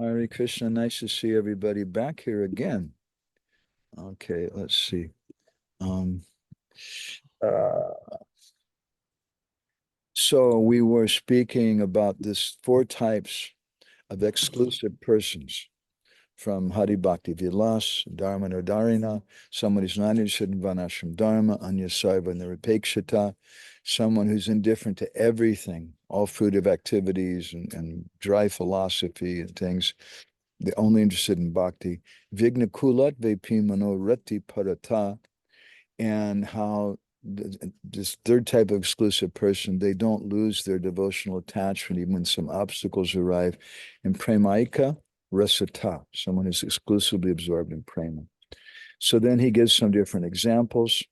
Hare Krishna, nice to see everybody back here again. Okay, let's see. Um, uh, so we were speaking about this four types of exclusive persons from Hari Bhakti Vilas, Dharma Nardharina, someone who's not interested in Vanashram Dharma, Anyasarva Nirapekshita, someone who's indifferent to everything, all fruitive activities and dry philosophy and things. They're only interested in bhakti. Vigna kulat vepimano rati parata, and how this third type of exclusive person, they don't lose their devotional attachment even when some obstacles arrive. And premaika rasata, someone who's exclusively absorbed in prema. So then he gives some different examples.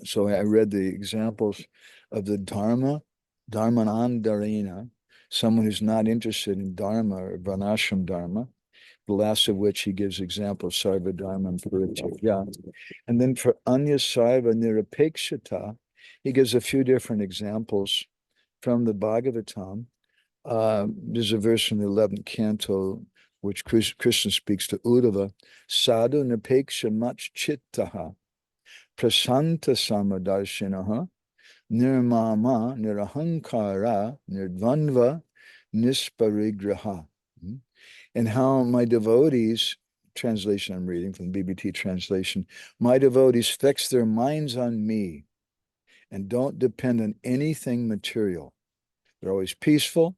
So I read the examples of the Dharmanandarina, someone who's not interested in Dharma or Varnashram Dharma, the last of which he gives examples, Sarva Dharma and Purichaya. And then for Anya Sarva Nirapekshita, he gives a few different examples from the Bhagavatam. There's a verse from the 11th canto, which Krishna speaks to Uddhava, Sadhu Nipeksha Mach Chittaha, Prasanta Samadarshinaha, Nirmama, Nirahankara, Nirdvanva, Nisparigraha. And how my devotees, translation I'm reading from the BBT translation, my devotees fix their minds on me and don't depend on anything material. They're always peaceful,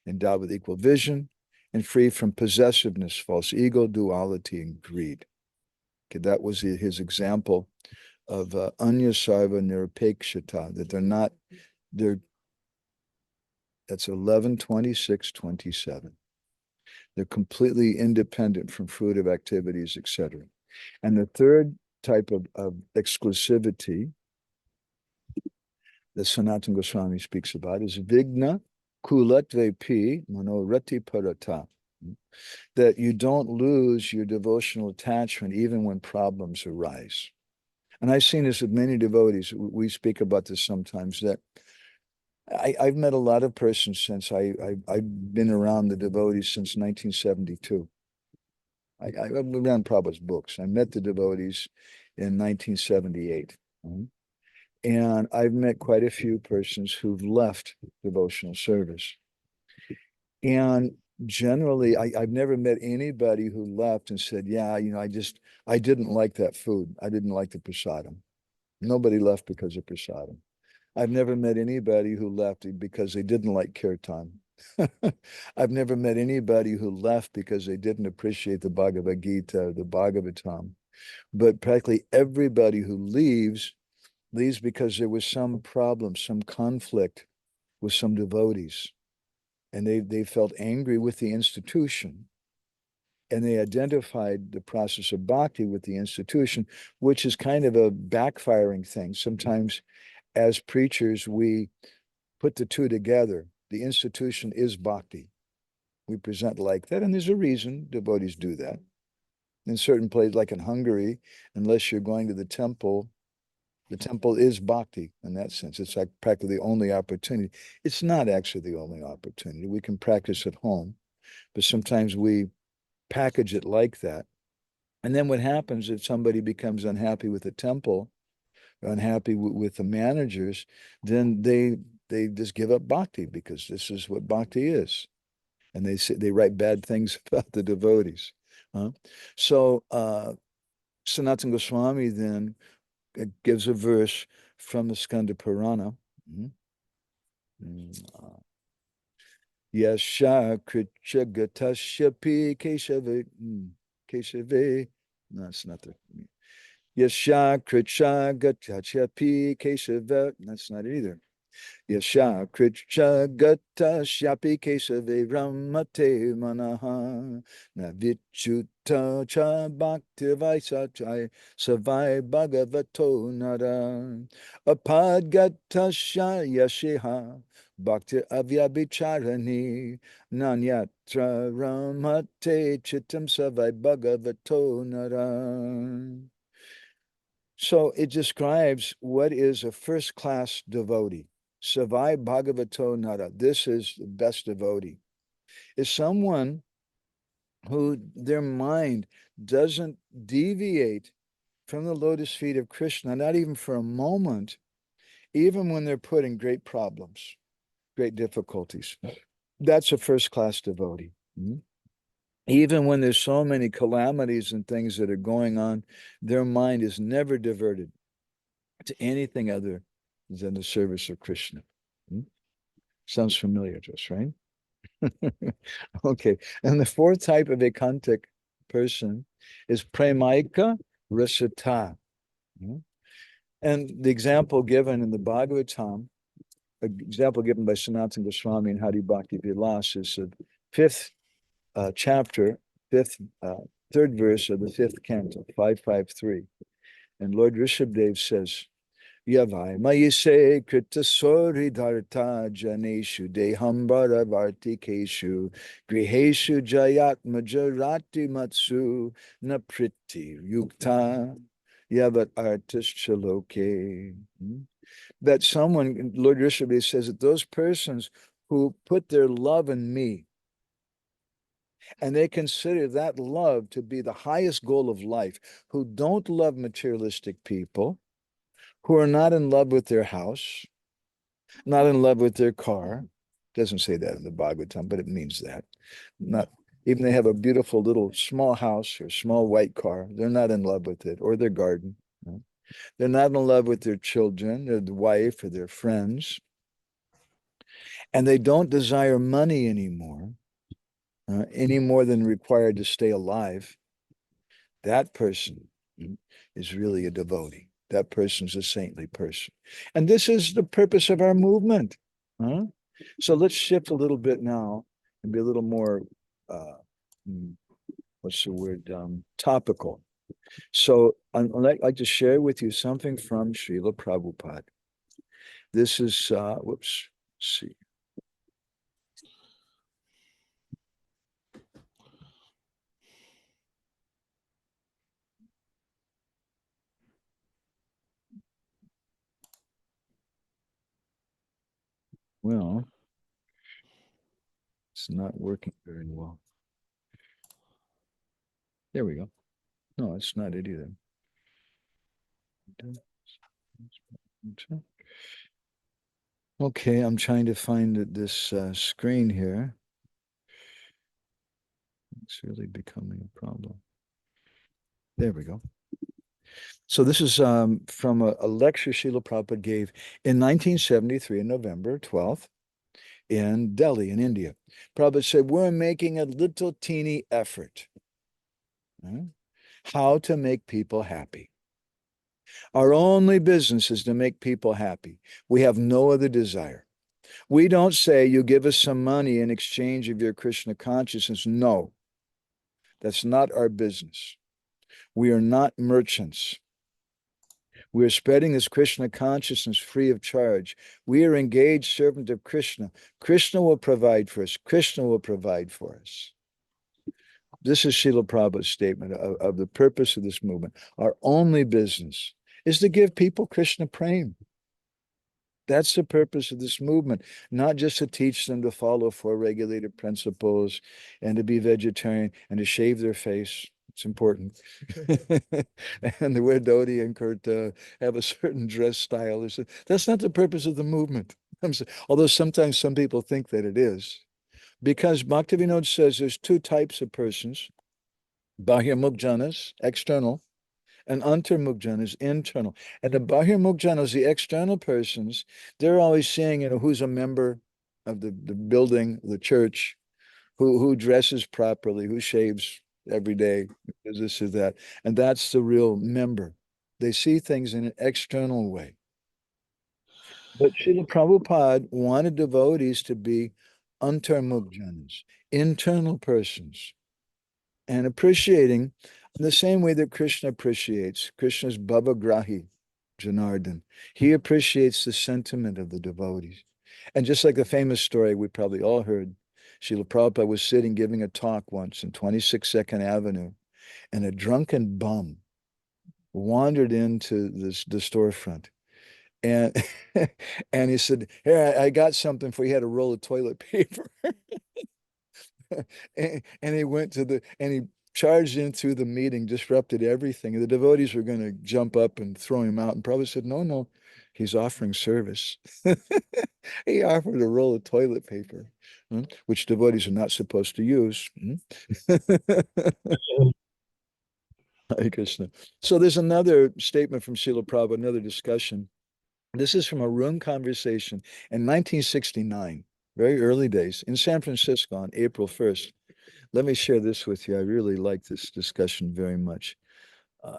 endowed with equal vision, and free from possessiveness, false ego, duality, and greed. Okay, that was his example of Anyasarva Nirapekshita, that that's 11:26:27. They're completely independent from fruitive activities, etc. And the third type of exclusivity that Sanatana Goswami speaks about is Vigna Kulatvepi Manorati Parata. That you don't lose your devotional attachment even when problems arise. And I've seen this with many devotees. We speak about this sometimes, that I've met a lot of persons since I've been around the devotees since 1972. I've been around Prabhupada's books. I met the devotees in 1978. And I've met quite a few persons who've left devotional service. And generally, I've never met anybody who left and said, yeah, I didn't like that food. I didn't like the prasadam. Nobody left because of prasadam. I've never met anybody who left because they didn't like kirtan. I've never met anybody who left because they didn't appreciate the Bhagavad Gita, the Bhagavatam. But practically everybody who leaves because there was some problem, some conflict with some devotees. And they felt angry with the institution. And they identified the process of bhakti with the institution, which is kind of a backfiring thing. Sometimes as preachers, we put the two together. The institution is bhakti. We present like that, and there's a reason devotees do that. In certain places, like in Hungary, unless you're going to the temple is bhakti in that sense. It's like practically the only opportunity. It's not actually the only opportunity. We can practice at home, but sometimes we package it like that. And then what happens if somebody becomes unhappy with the temple, unhappy with the managers, then they just give up bhakti because this is what bhakti is. And they write bad things about the devotees. So Sanatana Goswami then gives a verse from the Skanda Purana. Yasha Kritya Gatashapi Keshave. No, it's not the. Yasha Kritya Gatashapi Keshave. That's not it either. Yasha Kritya Gata Shapi Kesave Ramate Manaha Navichuta Cha Bhakti Vaisachai Savai Bhagavato Nara Apadgata Yashiha Bhakti Avyabhicharani Nanyatra Ramate Chitam Savai Bhagavato Nara. So it describes what is a first-class devotee. Savai Bhagavato Nara. This is the best devotee. is someone who their mind doesn't deviate from the lotus feet of Krishna, not even for a moment, even when they're put in great problems, great difficulties. That's a first-class devotee. Even when there's so many calamities and things that are going on, their mind is never diverted to anything other than the service of Krishna. Sounds familiar to us, right? Okay. And the fourth type of ekantic person is premaika rasata. And the example given in the Bhagavatam, an example given by Sanatana Goswami and Hari Bhakti Vilas, is the fifth chapter, third verse of the fifth canto, 553. And Lord Rishabdev says, Yavai Mayise Krita Sori Dharta Janeshu Dehambara Vartikeshu Griheshu Jayat Majarati Matsu Napriti Yukta Yavat Artis Chaloke. That someone, Lord Rishabdev says that those persons who put their love in me and they consider that love to be the highest goal of life, who don't love materialistic people, who are not in love with their house, not in love with their car. Doesn't say that in the Bhagavatam, but it means that. Not even they have a beautiful little small house or small white car, they're not in love with it, or their garden. They're not in love with their children, or the wife, or their friends. And they don't desire money anymore, any more than required to stay alive. That person is really a devotee. That person's a saintly person. And this is the purpose of our movement. So let's shift a little bit now and be a little more, what's the word, topical. So I'd like to share with you something from Srila Prabhupada. This is, let's see. Well, it's not working very well. There we go. No, it's not it either. Okay, I'm trying to find this screen here. It's really becoming a problem. There we go. So this is from a lecture Srila Prabhupada gave in 1973, in November 12th, in Delhi, in India. Prabhupada said, we're making a little teeny effort. How to make people happy. Our only business is to make people happy. We have no other desire. We don't say, you give us some money in exchange of your Krishna consciousness. No, that's not our business. We are not merchants. We are spreading this Krishna consciousness free of charge. We are engaged servant of Krishna. Krishna will provide for us. Krishna will provide for us. This is Srila Prabhupada's statement of the purpose of this movement. Our only business is to give people Krishna Prema. That's the purpose of this movement, not just to teach them to follow four regulated principles and to be vegetarian and to shave their face. It's important. And to wear dhoti and kurta, have a certain dress style. That's not the purpose of the movement. Although sometimes some people think that it is. Because Bhaktivinoda says there's two types of persons, Bahirmukjanas, external, and antarmukjanas, internal. And the Bahirmukjanas, the external persons, they're always saying, who's a member of the building, the church, who dresses properly, who shaves every day, is this or that. And that's the real member. They see things in an external way. But Srila Prabhupada wanted devotees to be antarmukjanas, internal persons, and appreciating in the same way that Krishna appreciates. Krishna's Bhavagrahi, Janardhan. He appreciates the sentiment of the devotees. And just like the famous story we probably all heard, Srila Prabhupada was sitting giving a talk once in 26 Second Avenue, and a drunken bum wandered into the storefront. And and he said, "Here, I got something for you." He had a roll of toilet paper. And he went to and he charged in through the meeting, disrupted everything. And the devotees were going to jump up and throw him out. And Prabhupada said, no, no, he's offering service. He offered a roll of toilet paper, which devotees are not supposed to use. Hare Krishna. So there's another statement from Srila Prabhupada, another discussion. This is from a room conversation in 1969, very early days, in San Francisco on April 1st. Let me share this with you. I really like this discussion very much.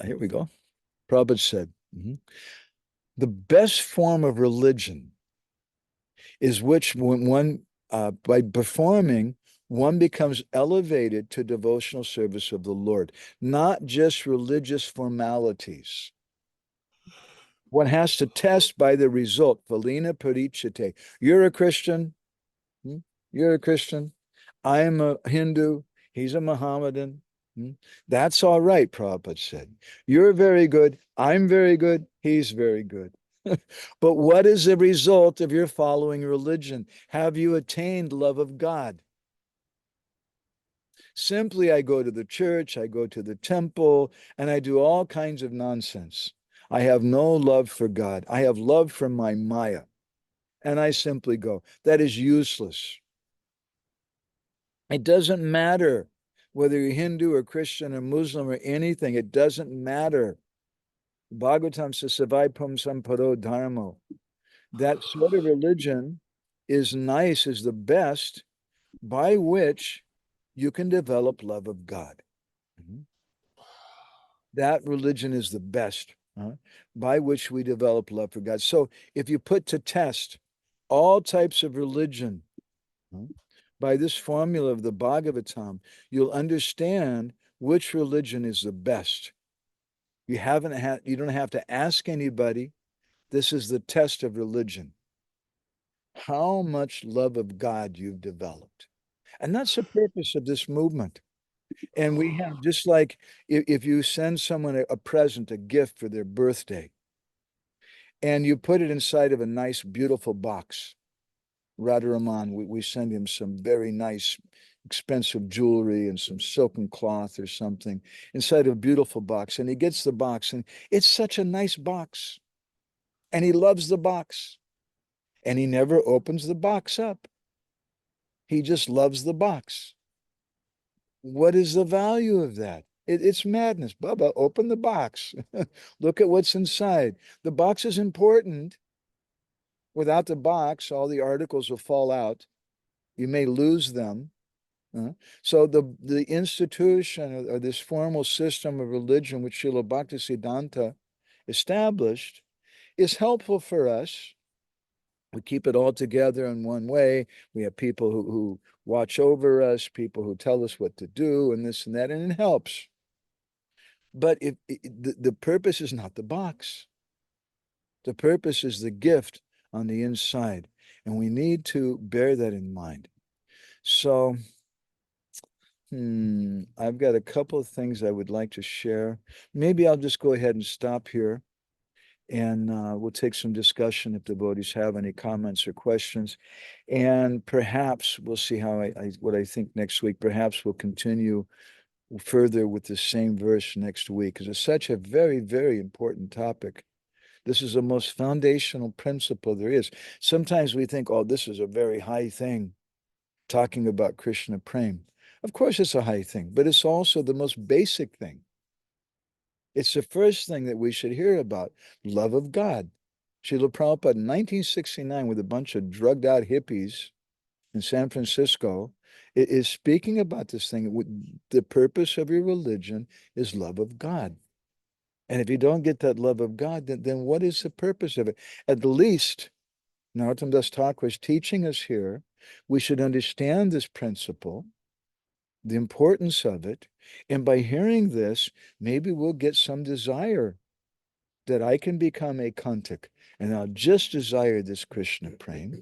Here we go. Prabhupada said, the best form of religion is which when one, by performing, one becomes elevated to devotional service of the Lord, not just religious formalities. One has to test by the result. Valina parichite. You're a Christian. You're a Christian. I'm a Hindu. He's a Mohammedan. That's all right, Prabhupada said. You're very good. I'm very good. He's very good. But what is the result of your following religion? Have you attained love of God? Simply, I go to the church, I go to the temple, and I do all kinds of nonsense. I have no love for God. I have love for my Maya. And I simply go. That is useless. It doesn't matter whether you're Hindu or Christian or Muslim or anything. It doesn't matter. Bhagavatam says, Savai Pum Samparo Dharmo. That sort of religion is nice, is the best by which you can develop love of God. That religion is the best by which we develop love for God. So if you put to test all types of religion by this formula of the Bhagavatam, you'll understand which religion is the best. You don't have to ask anybody. This is the test of religion. How much love of God you've developed. And that's the purpose of this movement. And we have, just like if you send someone a present, a gift for their birthday, and you put it inside of a nice, beautiful box. Radharaman, we send him some very nice, expensive jewelry and some silken cloth or something inside of a beautiful box. And he gets the box, and it's such a nice box. And he loves the box. And he never opens the box up. He just loves the box. What is the value of that? It's madness. Bubba, open the box. Look at what's inside. The box is important. Without the box, all the articles will fall out. You may lose them. So the institution or this formal system of religion which Srila Bhaktisiddhanta established is helpful for us. We keep it all together in one way. We have people who watch over us, people who tell us what to do, and this and that, and it helps. But the purpose is not the box. The purpose is the gift on the inside, and we need to bear that in mind. So, I've got a couple of things I would like to share. Maybe I'll just go ahead and stop here, and we'll take some discussion if devotees have any comments or questions. And perhaps we'll see how what I think next week. Perhaps we'll continue further with the same verse next week, because it's such a very, very important topic. This is the most foundational principle there is. Sometimes we think, oh, this is a very high thing, talking about Krishna Prema. Of course, it's a high thing, but it's also the most basic thing. It's the first thing that we should hear about, love of God. Srila Prabhupada in 1969 with a bunch of drugged out hippies in San Francisco is speaking about this thing. The purpose of your religion is love of God. And if you don't get that love of God, then what is the purpose of it? At the least, Narottam Das Thakur is teaching us here, we should understand this principle, the importance of it. And by hearing this, maybe we'll get some desire that I can become a kantik, and I'll just desire this Krishna Prema.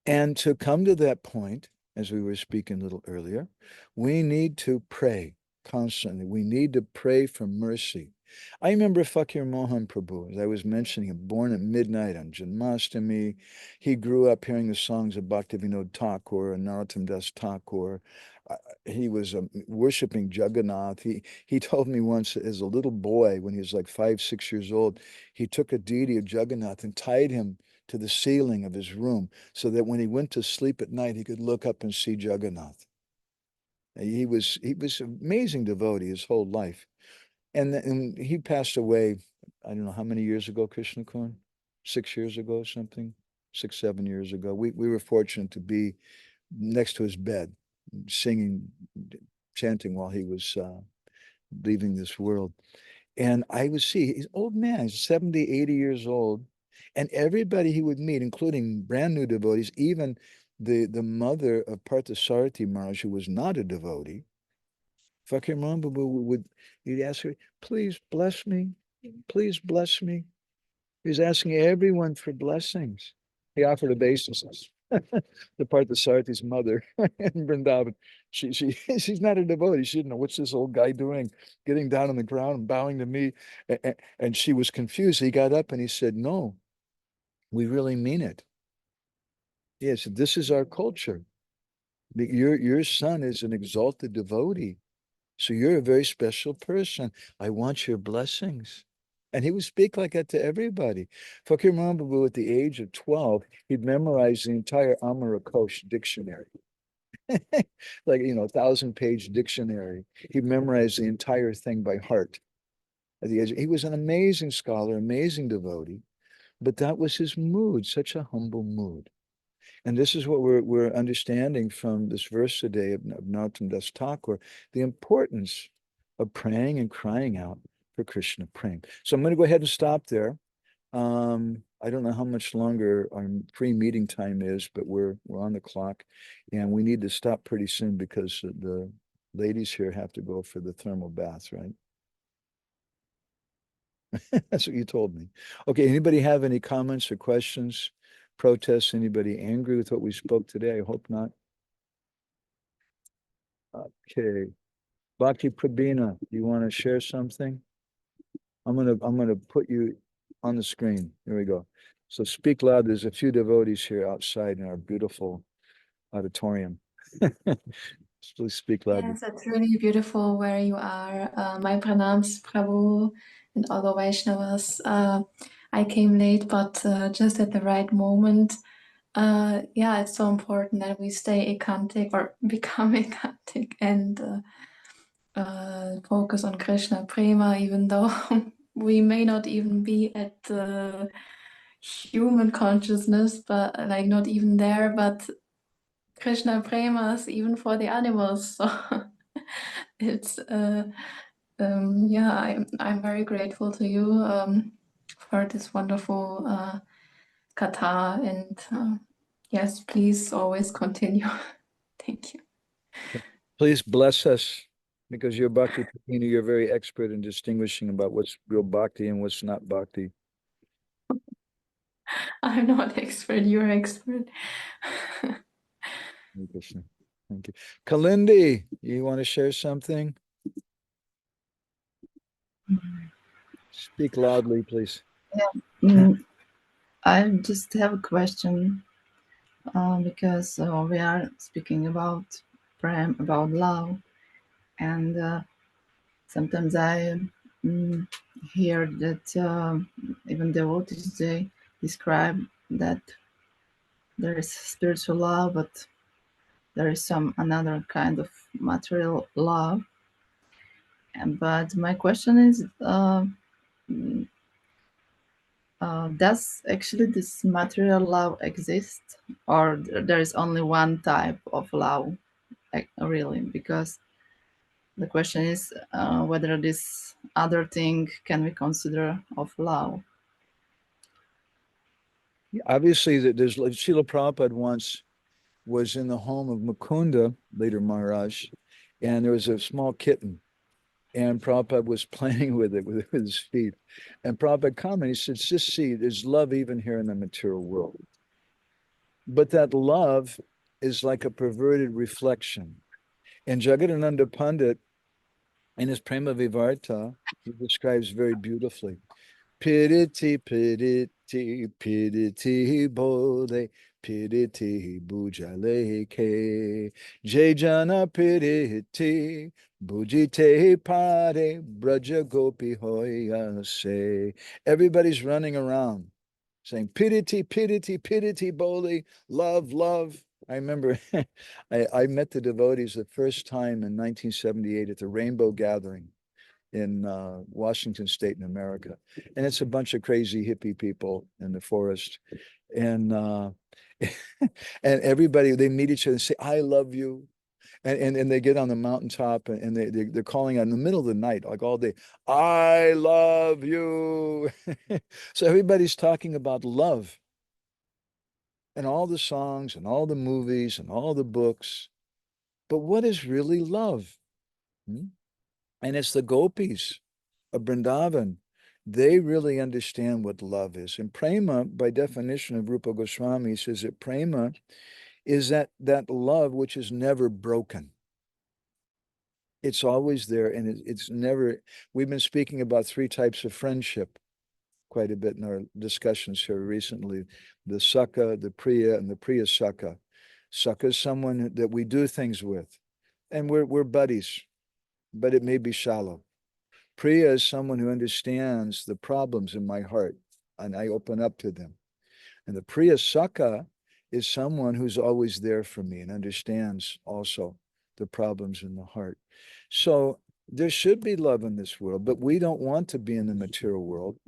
And to come to that point, as we were speaking a little earlier, we need to pray constantly. We need to pray for mercy. I remember Fakir Mohan Prabhu, as I was mentioning, him, born at midnight on Janmashtami. He grew up hearing the songs of Bhaktivinoda Thakur and Narottam Das Thakur. He was worshiping Jagannath. He told me once as a little boy, when he was like 5, 6 years old, he took a deity of Jagannath and tied him to the ceiling of his room so that when he went to sleep at night, he could look up and see Jagannath. He was an amazing devotee his whole life. And he passed away, I don't know how many years ago, Krishna Kun? 6 years ago or something, 6, 7 years ago. We were fortunate to be next to his bed, singing, chanting while he was leaving this world. And I would see he's an old man, he's 70, 80 years old. And everybody he would meet, including brand new devotees, even the mother of Parthasarathi Maharaj, who was not a devotee, Fakir Mohan would he'd ask her, please bless me, please bless me. He was asking everyone for blessings. He offered obeisances. The Parthasarathis mother in Vrindavan. She's not a devotee. She didn't know what's this old guy doing, getting down on the ground and bowing to me. And she was confused. He got up and he said, no, we really mean it. Yes, this is our culture. Your son is an exalted devotee. So you're a very special person. I want your blessings. And he would speak like that to everybody. Fakir Mahaprabhu, at the age of 12, he'd memorize the entire Amarakosh dictionary. Like, 1,000-page dictionary. He memorized the entire thing by heart. At the age, he was an amazing scholar, amazing devotee, but that was his mood, such a humble mood. And this is what we're understanding from this verse today of Narottam Das Thakur, the importance of praying and crying out for Krishna Prema. So I'm going to go ahead and stop there. I don't know how much longer our pre-meeting time is, but we're on the clock, and we need to stop pretty soon because the ladies here have to go for the thermal baths, right? That's what you told me. Okay, anybody have any comments or questions, protests? Anybody angry with what we spoke today? I hope not. Okay. Bhakti Prabina, do you want to share something? I'm gonna put you on the screen. Here we go. So speak loud. There's a few devotees here outside in our beautiful auditorium. Please speak loud. Yes, it's really beautiful where you are. My pranams, Prabhu, and all the Vaishnavas. I came late, but just at the right moment. Yeah, it's so important that we stay ekantic or become ekantic and focus on Krishna Prema, even though we may not even be at the human consciousness, but like not even there, but Krishna Prema is even for the animals. So it's yeah, I'm very grateful to you for this wonderful katha, and yes, please always continue. Thank you. Please bless us because you're Bhakti Prabina. You're very expert in distinguishing about what's real bhakti and what's not bhakti. I'm not expert, you're expert. Krishna. Thank you. Kalindi, you want to share something? Speak loudly, please. Yeah. I just have a question because we are speaking about prem, about love, and sometimes I hear that even devotees, they describe that there is spiritual love, but there is some another kind of material love. But my question is, does actually this material love exist, or there is only one type of love, like, really? Because the question is whether this other thing can we consider of love. Obviously, there's like Srila Prabhupada once was in the home of Mukunda, later Maharaj, and there was a small kitten, and Prabhupada was playing with it with his feet. And Prabhupada commented, he said, just see, there's love even here in the material world. But that love is like a perverted reflection. And Jagadananda Pandit In his Prema Vivarta, he describes very beautifully. Piriti, piriti, piriti, bode, piriti, bujale ke. Jejana piriti, bujite pare, braja gopi hoya se. Everybody's running around saying, piriti, piriti, piriti, bode, love, love. I remember I met the devotees the first time in 1978 at the Rainbow Gathering in Washington State in America. And it's a bunch of crazy hippie people in the forest. And and everybody, they meet each other and say, I love you. And they get on the mountaintop and they're calling out in the middle of the night, like all day, I love you. So everybody's talking about love and all the songs and all the movies and all the books. But what is really love? Hmm? And it's the gopis of Vrindavan. They really understand what love is. And prema, by definition of Rupa Goswami, says that prema is that love which is never broken. It's always there, and it's never. We've been speaking about 3 types of friendship quite a bit in our discussions here recently: the Sakha, the Priya, and the Priya Sakha. Sakha is someone that we do things with, and we're buddies, but it may be shallow. Priya is someone who understands the problems in my heart, and I open up to them. And the Priya Sakha is someone who's always there for me and understands also the problems in the heart. So there should be love in this world, but we don't want to be in the material world.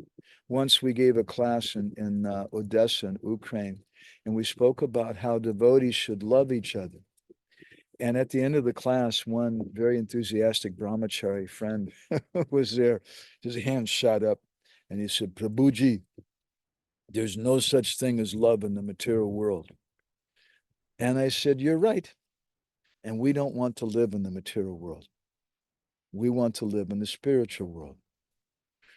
Once we gave a class in Odessa in Ukraine, and we spoke about how devotees should love each other. And at the end of the class, one very enthusiastic brahmachari friend was there. His hand shot up and he said, Prabhuji, there's no such thing as love in the material world. And I said, you're right. And we don't want to live in the material world. We want to live in the spiritual world.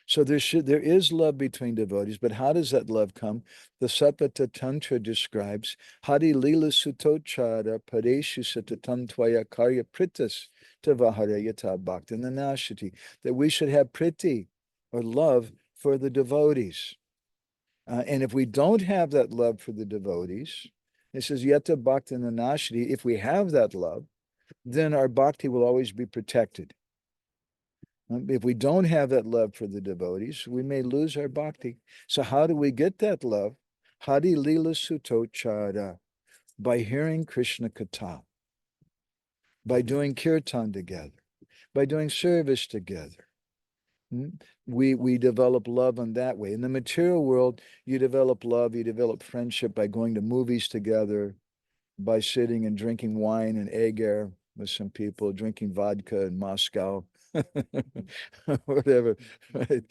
So there is love between devotees, but how does that love come? The Sapata Tantra describes Hari Lila Sutochara Pareshu Satatam Tvaya Karya Pritas Tavaharayata Bhakti Nanashati, that we should have priti or love for the devotees. And if we don't have that love for the devotees, it says Yata Bhakti Nanashati, if we have that love, then our bhakti will always be protected. If we don't have that love for the devotees, we may lose our bhakti. So how do we get that love? Hari Lila Sutochara, by hearing Krishna Katha, by doing kirtan together, by doing service together. We develop love in that way. In the material world, you develop love, you develop friendship by going to movies together, by sitting and drinking wine and agar with some people, drinking vodka in Moscow, whatever, right?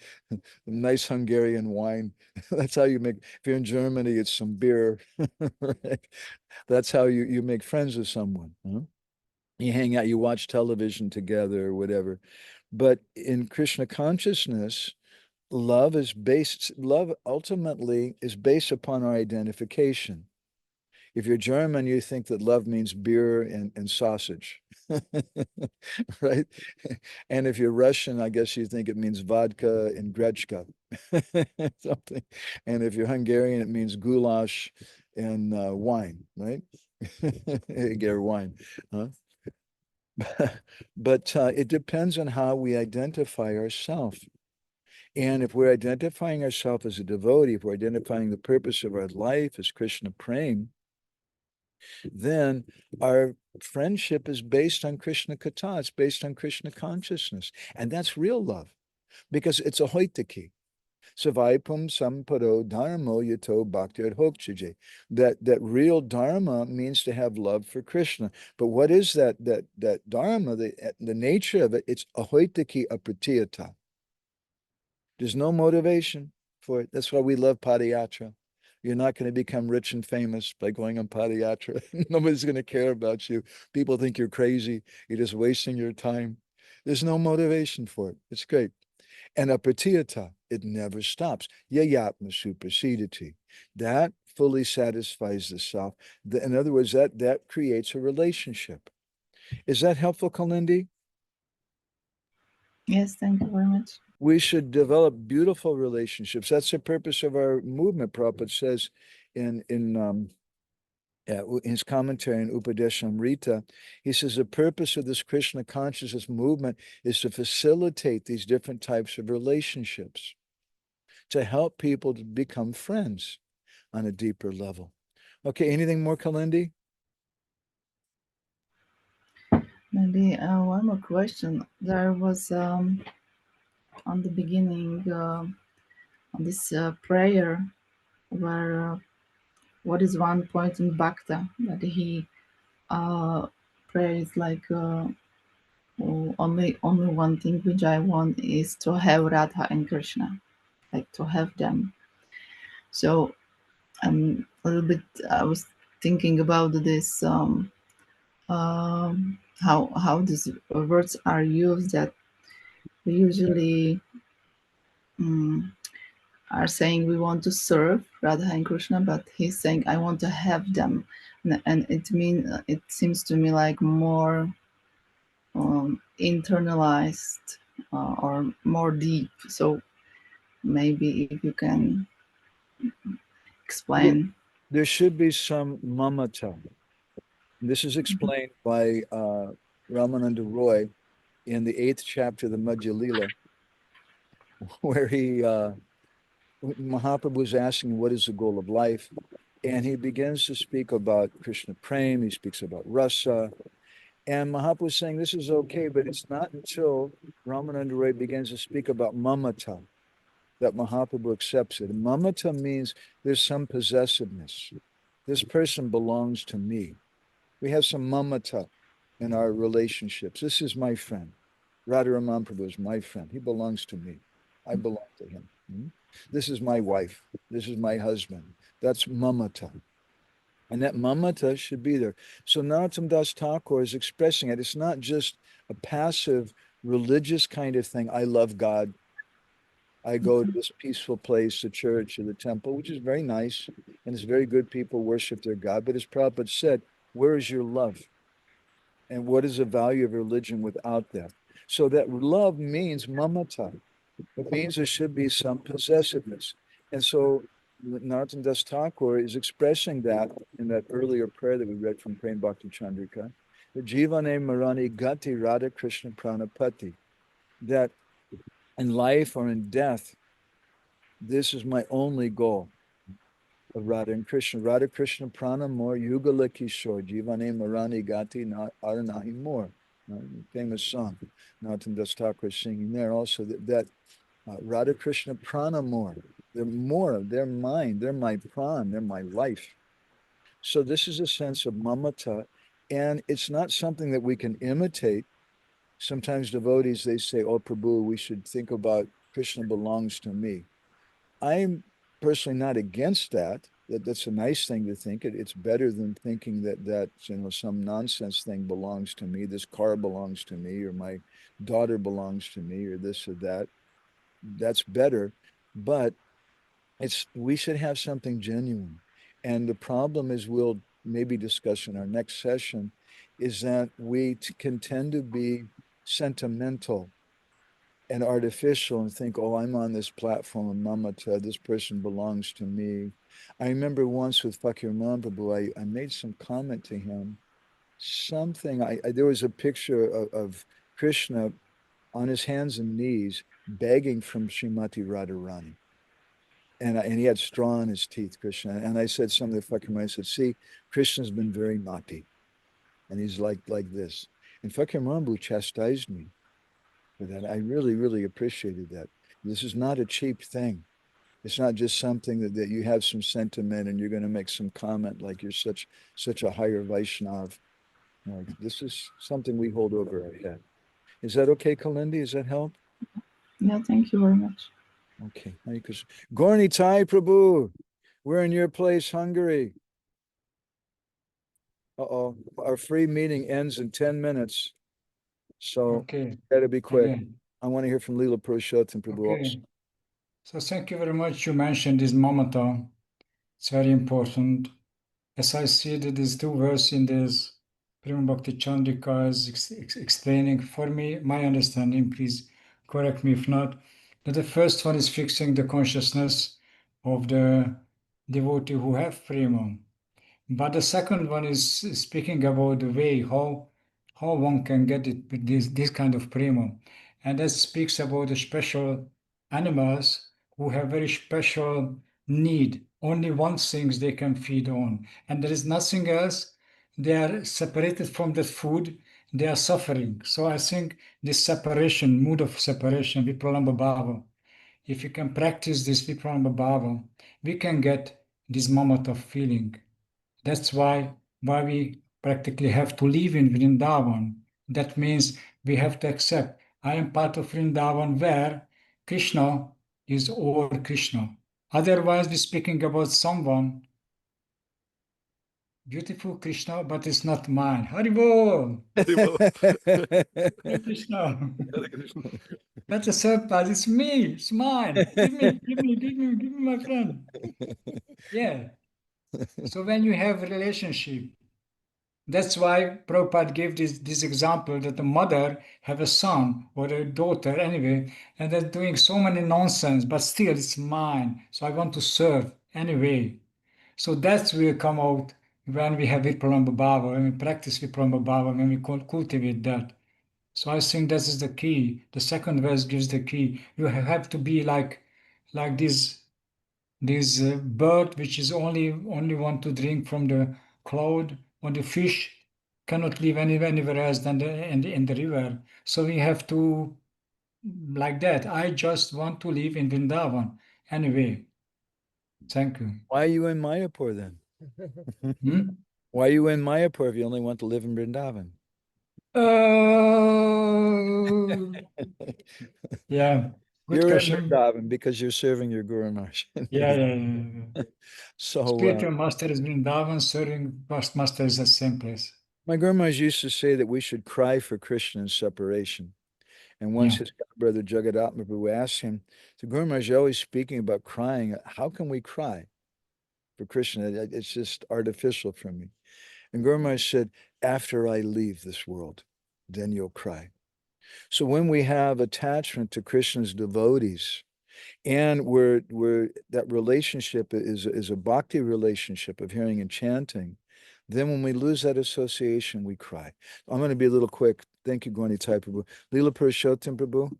Nice Hungarian wine. That's how you make, if you're in Germany, it's some beer, right? That's how you make friends with someone. Huh? You hang out, you watch television together or whatever. But in Krishna consciousness, love ultimately is based upon our identification. If you're German, you think that love means beer and sausage, right? And if you're Russian, I guess you think it means vodka and grechka, something. And if you're Hungarian, it means goulash and wine, right? Get wine, huh? But it depends on how we identify ourselves. And if we're identifying ourselves as a devotee, if we're identifying the purpose of our life as Krishna Prema, then our friendship is based on Krishna Katha. It's based on Krishna consciousness. And that's real love because it's a hoitaki. Savaipum samparo dharmo yato bhakti hokchije. That real dharma means to have love for Krishna. But what is that dharma? The nature of it, it's ahoitaki apratiyata. There's no motivation for it. That's why we love padayatra. You're not going to become rich and famous by going on padayatra. Nobody's going to care about you. People think you're crazy. You're just wasting your time. There's no motivation for it. It's great. And apratiyata, it never stops. Yayatma supersediti. That fully satisfies the self. In other words, that creates a relationship. Is that helpful, Kalindi? Yes, thank you very much. We should develop beautiful relationships. That's the purpose of our movement. Prabhupada says in his commentary in Upadeshamrita, he says the purpose of this Krishna consciousness movement is to facilitate these different types of relationships, to help people to become friends on a deeper level. Okay, anything more, Kalindi? Maybe one more question. There was on the beginning on this prayer where what is one point in Bhakta that he prays like only one thing which I want is to have Radha and Krishna, like to have them. So a little bit I was thinking about this how these words are used, that we usually are saying we want to serve Radha and Krishna, but he's saying I want to have them, and it seems to me like more internalized or more deep. So maybe if you can explain. There should be some mamata. This is explained by Ramananda Roy in the 8th chapter of the Madhya Lila, where Mahaprabhu was asking what is the goal of life, and he begins to speak about Krishna Prema, he speaks about rasa, and Mahaprabhu was saying this is okay, but it's not until Ramananda Roy begins to speak about mamata that Mahaprabhu accepts it. And mamata means there's some possessiveness. This person belongs to me. We have some mamata in our relationships. This is my friend. Radharaman Prabhu is my friend. He belongs to me. I belong to him. This is my wife. This is my husband. That's mamata. And that mamata should be there. So Narottam Das Thakur is expressing it. It's not just a passive religious kind of thing. I love God. I go to this peaceful place, the church or the temple, which is very nice. And it's very good people worship their God. But as Prabhupada said, where is your love? And what is the value of religion without that? So that love means mamata. It means there should be some possessiveness. And so Narottam Das Thakur is expressing that in that earlier prayer that we read from Prem Bhakti Chandrika, the Jivane Marani Gati Radha Krishna Pranapati, that in life or in death, this is my only goal of Radha and Krishna. Radha Krishna Prana more Yugala Kishore, Jivane Marani Gati Aranahi more. Famous song. Narottam Das Thakur is singing there also that Radha Krishna Prana more. They're more, they're mine, they're my pran, they're my life. So this is a sense of mamata, and it's not something that we can imitate. Sometimes devotees, they say, oh Prabhu, we should think about Krishna belongs to me. I'm personally not against that. That's a nice thing to think. It's better than thinking that some nonsense thing belongs to me. This car belongs to me, or my daughter belongs to me, or this or that. That's better, but we should have something genuine. And the problem is, we'll maybe discuss in our next session, is that we can tend to be sentimental and artificial and think, oh, I'm on this platform of mamata, this person belongs to me. I remember once with Fakir Mahaprabhu, I made some comment to him, there was a picture of Krishna on his hands and knees begging from Srimati Radharani. And he had straw in his teeth, Krishna. And I said something to Fakir Mahaprabhu, I said, see, Krishna's been very naughty. And he's like this. And Fakir Mahaprabhu chastised me for that. I really, really appreciated that. This is not a cheap thing. It's not just something that you have some sentiment and you're going to make some comment like you're such a higher Vaishnav. Like, this is something we hold over our head. Is that okay, Kalindi? Does that help? Yeah, thank you very much. Okay. Gorni Thai Prabhu, we're in your place, Hungary. Uh-oh. Our free meeting ends in 10 minutes. So gotta be quick. Okay. I want to hear from Leela Purushottam Prabhu also. Okay. So thank you very much. You mentioned this mamata. It's very important. As I see that these two verses in this Prema Bhakti Chandrika is explaining for me, my understanding, please correct me if not, that the first one is fixing the consciousness of the devotee who have prema. But the second one is speaking about the way how one can get it with this kind of prema. And that speaks about the special animals who have very special need. Only one thing they can feed on. And there is nothing else. They are separated from that food. They are suffering. So I think this separation, mood of separation, Vipralambha Bhava, if you can practice this Vipralambha Bhava, we can get this moment of feeling. That's why we practically have to live in Vrindavan. That means we have to accept I am part of Vrindavan where Krishna is all Krishna. Otherwise, we're speaking about someone, beautiful Krishna, but it's not mine. Haribol! Hare Krishna. That's a surprise. It's me. It's mine. Give me, my friend. Yeah. So when you have a relationship, that's why Prabhupada gave this example that the mother have a son or a daughter anyway, and they're doing so many nonsense, but still it's mine. So I want to serve anyway. So that's will come out when we have Vipralambha Bhava, when we practice Vipralambha Bhava, when we cultivate that. So I think this is the key. The second verse gives the key. You have to be like this bird which is only want to drink from the cloud, or the fish cannot live anywhere else than in the river. So we have to like that. I just want to live in Vrindavan anyway. Thank you. Why are you in Mayapur then? Hmm? Why are you in Mayapur if you only want to live in Vrindavan? Yeah, good You're question. in Vrindavan because you're serving your Guru Maharaj. Yeah. So Spiritual master is Vrindavan, serving master is the same place. my Guru Maharaj used to say that we should cry for Krishna in separation. And once Yeah. his brother Jagadatma Prabhu asked him, so Guru Maharaj, you're always speaking about crying. How can we cry for Krishna? It's just artificial for me. And Guru Maharaj said, after I leave this world, then you'll cry. So when we have attachment to Krishna's devotees, and we're that relationship is a bhakti relationship of hearing and chanting, then when we lose that association, we cry. I'm going to be a little quick. Thank you, Gwani Tai Prabhu. Leela Purushottam Prabhu,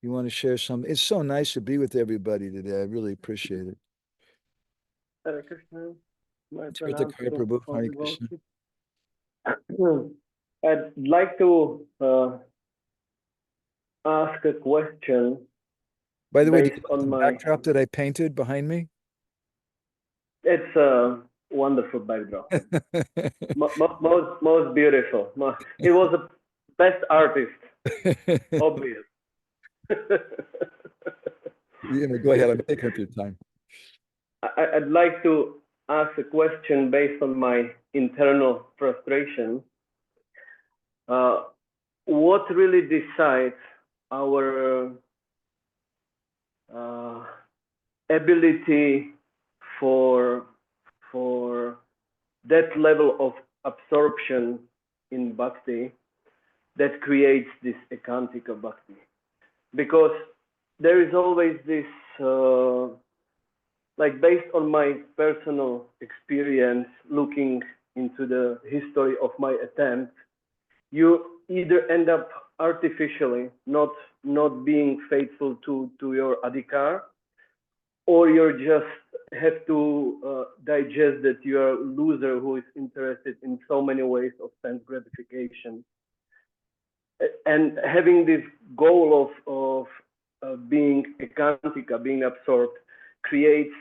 you want to share something? It's so nice to be with everybody today. I really appreciate it. Hare Krishna. My Tirtha pranams Kara to Prabhu, all Hare the Krishna. devotees. I'd like to ask a question By the way, did based you like on the my. backdrop that I painted behind me? It's a wonderful backdrop. Most beautiful. He was the best artist, obvious. Go ahead. I'm taking up your time. I'd like to ask a question based on my internal frustration. What really decides our ability for that level of absorption in bhakti that creates this candrika bhakti? Because there is always this, like based on my personal experience, looking into the history of my attempt, you either end up artificially not being faithful to your adhikar, or you just have to digest that you are a loser who is interested in so many ways of sense gratification. And having this goal of being ekantика, being absorbed, creates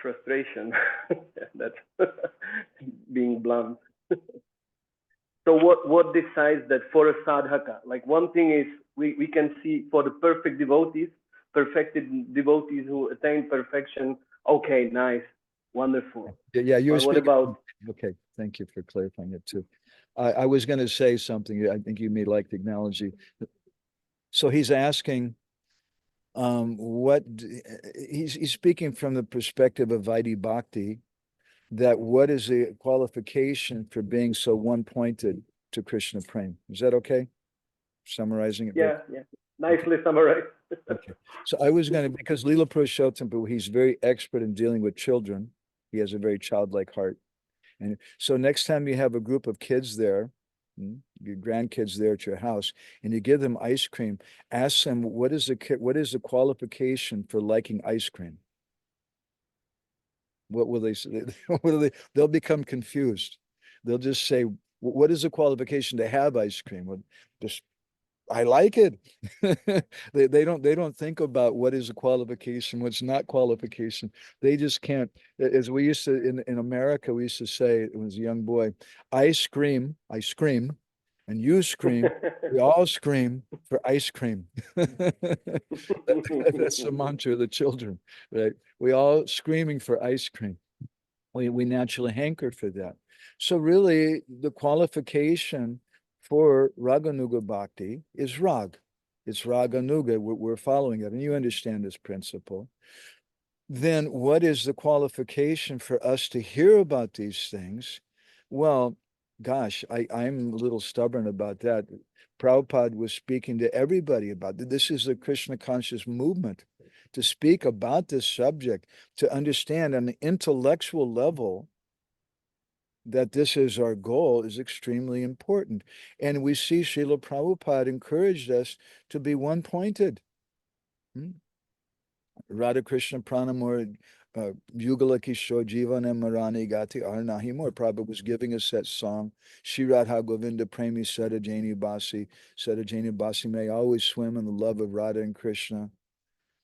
frustration. That's being blunt. So what decides that for a sadhaka? Like one thing is we can see for the perfect devotees, perfected devotees who attain perfection. Okay, nice, wonderful. Yeah, you were But what speaking. about? Okay, thank you for clarifying it too. I was going to say something. I think you may like the analogy. So he's asking, he's speaking from the perspective of Vaidhi Bhakti, that what is the qualification for being so one-pointed to Krishna Prema? Is that okay? summarizing it? Yeah, yeah. Nicely summarized. Okay. So I was going to, because Lila Purushottam, he's very expert in dealing with children. He has a very childlike heart. And so next time you have a group of kids there, your grandkids there at your house, and you give them ice cream, ask them what is the qualification for liking ice cream? What will they say? They'll become confused. They'll just say, what is the qualification to have ice cream? Well, just I like it. They don't think about what is a qualification, what's not qualification. They just can't. As we used to in America, we used to say, when I was a young boy, I scream, and you scream. We all scream for ice cream. That's the mantra of the children, right? We all screaming for ice cream. We naturally hanker for that. So really, the qualification for Raganuga Bhakti is Rag. It's Raganuga. We're following it, and you understand this principle. Then what is the qualification for us to hear about these things? Well, gosh, I'm a little stubborn about that. Prabhupada was speaking to everybody about it. This is the Krishna conscious movement, to speak about this subject, to understand on the intellectual level that this is our goal is extremely important. And we see Srila Prabhupada encouraged us to be one-pointed. Radha Krishna Pranamur Yugala Kishore Jivana Marani Gati Arnahimur. Prabhupada was giving us that song. Shri Radha Govinda Premi Sadajani Basi may always swim in the love of Radha and Krishna.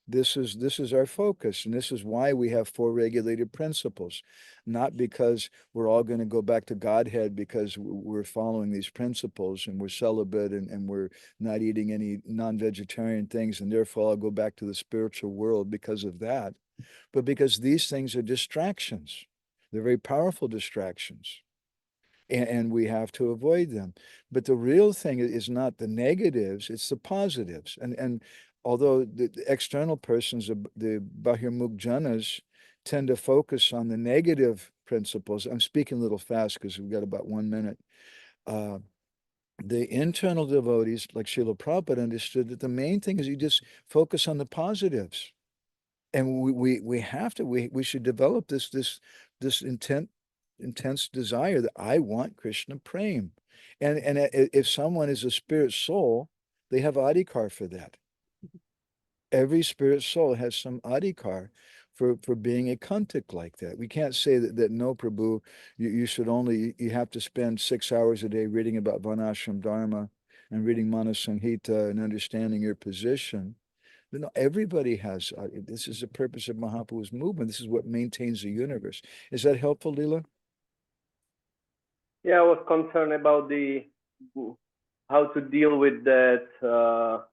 This is our focus, and this is why we have 4 regulated principles, not because we're all going to go back to Godhead because we're following these principles and we're celibate and we're not eating any non-vegetarian things, and therefore I'll go back to the spiritual world because of that, but because these things are distractions. They're very powerful distractions. And we have to avoid them. But the real thing is not the negatives, it's the positives. And although the external persons, the Bahirmukh Janas, tend to focus on the negative principles. I'm speaking a little fast because we've got about 1 minute. The internal devotees, like Srila Prabhupada, understood that the main thing is you just focus on the positives. And we have to, we should develop this intense desire that I want Krishna Prema. And if someone is a spirit soul, they have adhikar for that. Every spirit soul has some adhikar for being a kantik like that. We can't say that no, Prabhu, you should only, you have to spend 6 hours a day reading about Varnashram Dharma and reading Manasamhita and understanding your position. No, everybody has, this is the purpose of Mahaprabhu's movement. This is what maintains the universe. Is that helpful, Leela? Yeah, I was concerned about how to deal with that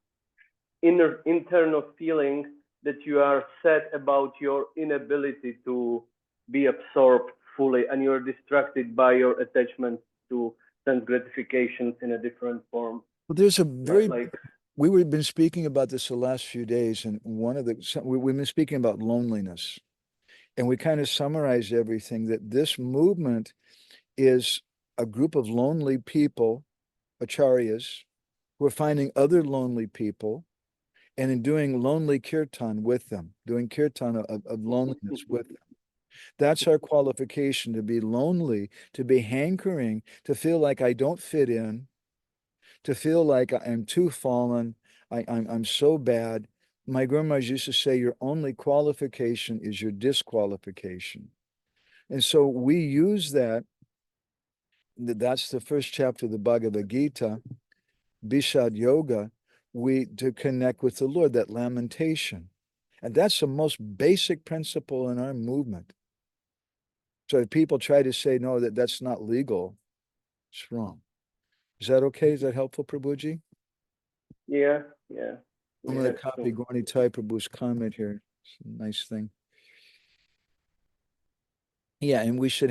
internal feeling that you are sad about your inability to be absorbed fully, and you're distracted by your attachment to sense gratifications in a different form. Well, there's a very, we've been speaking about this the last few days, and we've been speaking about loneliness, and we kind of summarized everything, that this movement is a group of lonely people, acharyas, who are finding other lonely people, and in doing lonely kirtan with them, doing kirtan of loneliness with them. That's our qualification, to be lonely, to be hankering, to feel like I don't fit in, to feel like I'm too fallen, I'm so bad. My grandmas used to say, your only qualification is your disqualification. And so we use that. That's the first chapter of the Bhagavad Gita, Bishad Yoga, to connect with the Lord, that lamentation. And that's the most basic principle in our movement. So if people try to say, no, that's not legal, it's wrong. Is that okay? Is that helpful, Prabhuji? Yeah. I'm going to copy Gorni Tai Prabhu's comment here. It's a nice thing. Yeah, and we should